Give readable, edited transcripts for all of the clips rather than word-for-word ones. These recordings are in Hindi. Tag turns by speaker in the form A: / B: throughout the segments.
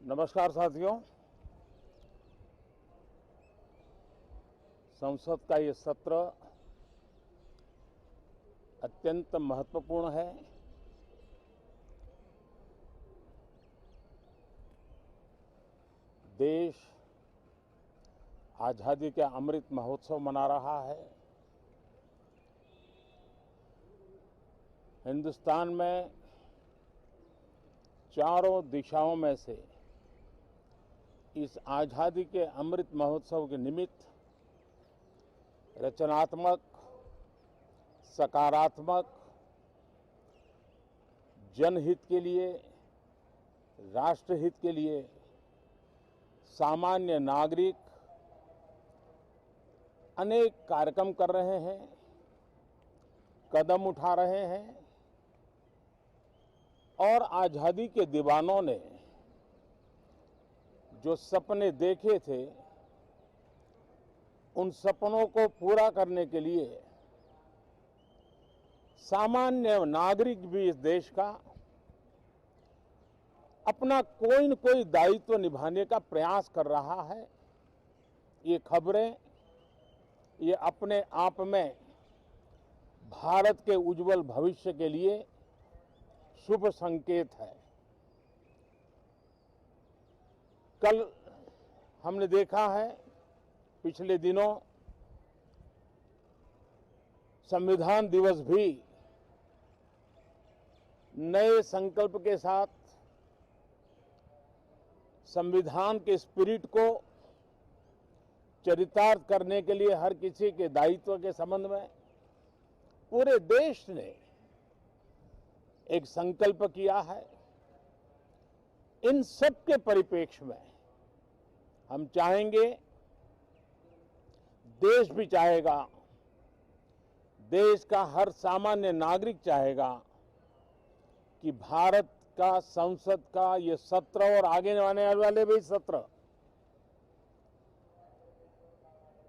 A: नमस्कार साथियों। संसद का ये सत्र अत्यंत महत्वपूर्ण है। देश आज़ादी के अमृत महोत्सव मना रहा है। हिंदुस्तान में चारों दिशाओं में से इस आज़ादी के अमृत महोत्सव के निमित्त रचनात्मक, सकारात्मक, जनहित के लिए, राष्ट्रहित के लिए सामान्य नागरिक अनेक कार्यक्रम कर रहे हैं, कदम उठा रहे हैं और आज़ादी के दीवानों ने जो सपने देखे थे उन सपनों को पूरा करने के लिए सामान्य नागरिक भी इस देश का अपना कोई न कोई दायित्व निभाने का प्रयास कर रहा है। ये खबरें ये अपने आप में भारत के उज्जवल भविष्य के लिए शुभ संकेत है। कल हमने देखा है, पिछले दिनों संविधान दिवस भी नए संकल्प के साथ संविधान के स्पिरिट को चरितार्थ करने के लिए हर किसी के दायित्व के संबंध में पूरे देश ने एक संकल्प किया है। इन सब के परिप्रेक्ष्य में हम चाहेंगे, देश भी चाहेगा, देश का हर सामान्य नागरिक चाहेगा कि भारत का संसद का ये सत्र और आगे आने वाले भी सत्र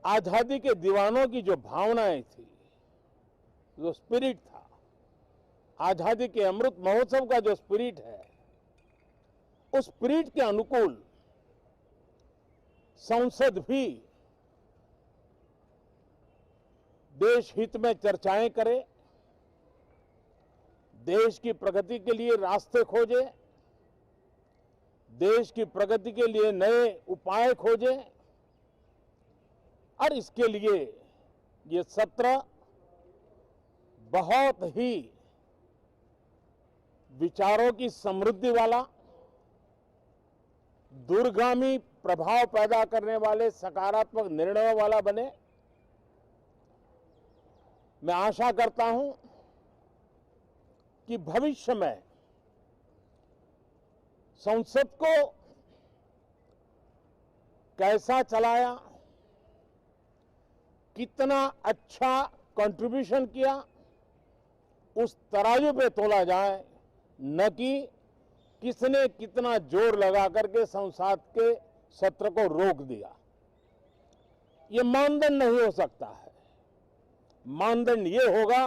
A: आजादी के दीवानों की जो भावनाएं थी, जो स्पिरिट था, आजादी के अमृत महोत्सव का जो स्पिरिट है, उस स्पिरिट के अनुकूल संसद भी देश हित में चर्चाएं करे, देश की प्रगति के लिए रास्ते खोजे, देश की प्रगति के लिए नए उपाय खोजे और इसके लिए ये सत्र बहुत ही विचारों की समृद्धि वाला, दूरगामी प्रभाव पैदा करने वाले सकारात्मक निर्णयों वाला बने। मैं आशा करता हूं कि भविष्य में संसद को कैसा चलाया, कितना अच्छा कंट्रीब्यूशन किया, उस तराजू पे तोला जाए, न कि किसने कितना जोर लगा करके संसद के सत्र को रोक दिया। ये मानदंड नहीं हो सकता है। मानदंड ये होगा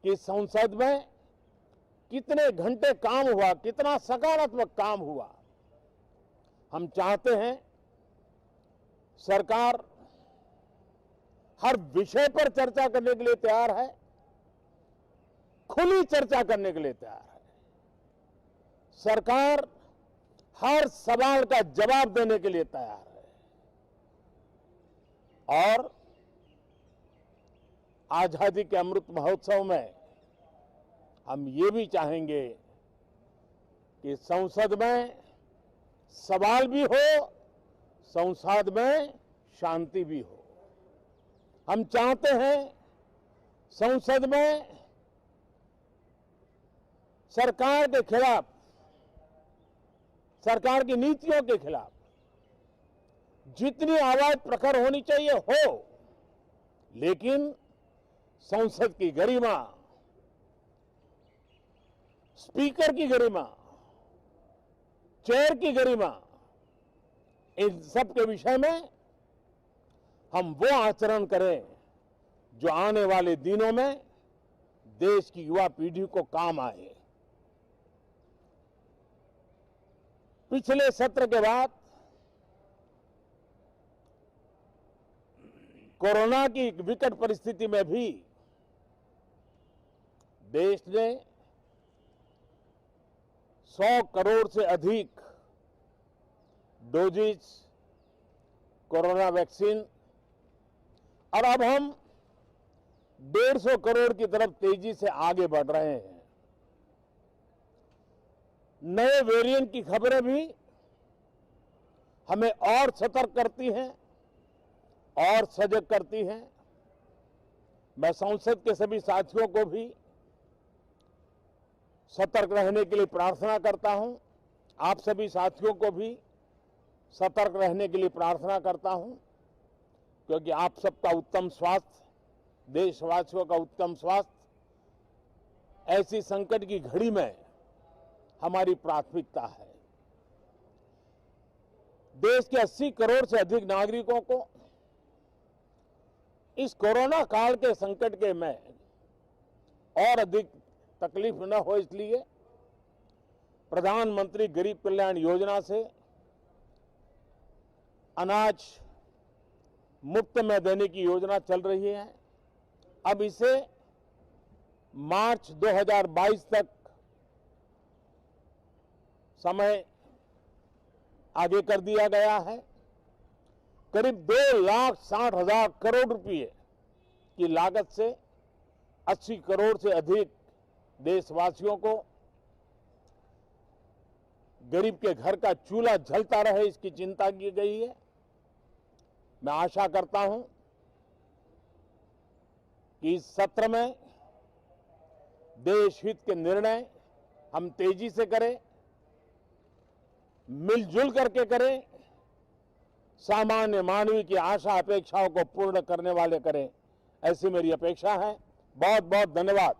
A: कि संसद में कितने घंटे काम हुआ, कितना सकारात्मक काम हुआ। हम चाहते हैं सरकार हर विषय पर चर्चा करने के लिए तैयार है, खुली चर्चा करने के लिए तैयार है। सरकार हर सवाल का जवाब देने के लिए तैयार है और आजादी के अमृत महोत्सव में हम ये भी चाहेंगे कि संसद में सवाल भी हो, संसद में शांति भी हो। हम चाहते हैं संसद में सरकार के खिलाफ, सरकार की नीतियों के खिलाफ जितनी आवाज प्रखर होनी चाहिए हो, लेकिन संसद की गरिमा, स्पीकर की गरिमा, चेयर की गरिमा, इन सब के विषय में हम वो आचरण करें जो आने वाले दिनों में देश की युवा पीढ़ी को काम आए। पिछले सत्र के बाद कोरोना की विकट परिस्थिति में भी देश ने 100 करोड़ से अधिक डोजेज कोरोना वैक्सीन और अब हम 150 करोड़ की तरफ तेजी से आगे बढ़ रहे हैं। नए वेरिएंट की खबरें भी हमें और सतर्क करती हैं और सजग करती हैं। मैं संसद के सभी साथियों को भी सतर्क रहने के लिए प्रार्थना करता हूं। आप सभी साथियों को भी सतर्क रहने के लिए प्रार्थना करता हूं, क्योंकि आप सबका उत्तम स्वास्थ्य, देशवासियों का उत्तम स्वास्थ्य ऐसी संकट की घड़ी में हमारी प्राथमिकता है। देश के 80 करोड़ से अधिक नागरिकों को इस कोरोना काल के संकट के में और अधिक तकलीफ न हो, इसलिए प्रधानमंत्री गरीब कल्याण योजना से अनाज मुफ्त में देने की योजना चल रही है। अब इसे मार्च 2022 तक समय आगे कर दिया गया है। करीब 2,60,000 करोड़ रुपए की लागत से 80 करोड़ से अधिक देशवासियों को गरीब के घर का चूल्हा जलता रहे, इसकी चिंता की गई है। मैं आशा करता हूं कि इस सत्र में देश हित के निर्णय हम तेजी से करें, मिलजुल करके करें, सामान्य मानवी की आशा अपेक्षाओं को पूर्ण करने वाले करें, ऐसी मेरी अपेक्षा है। बहुत बहुत धन्यवाद।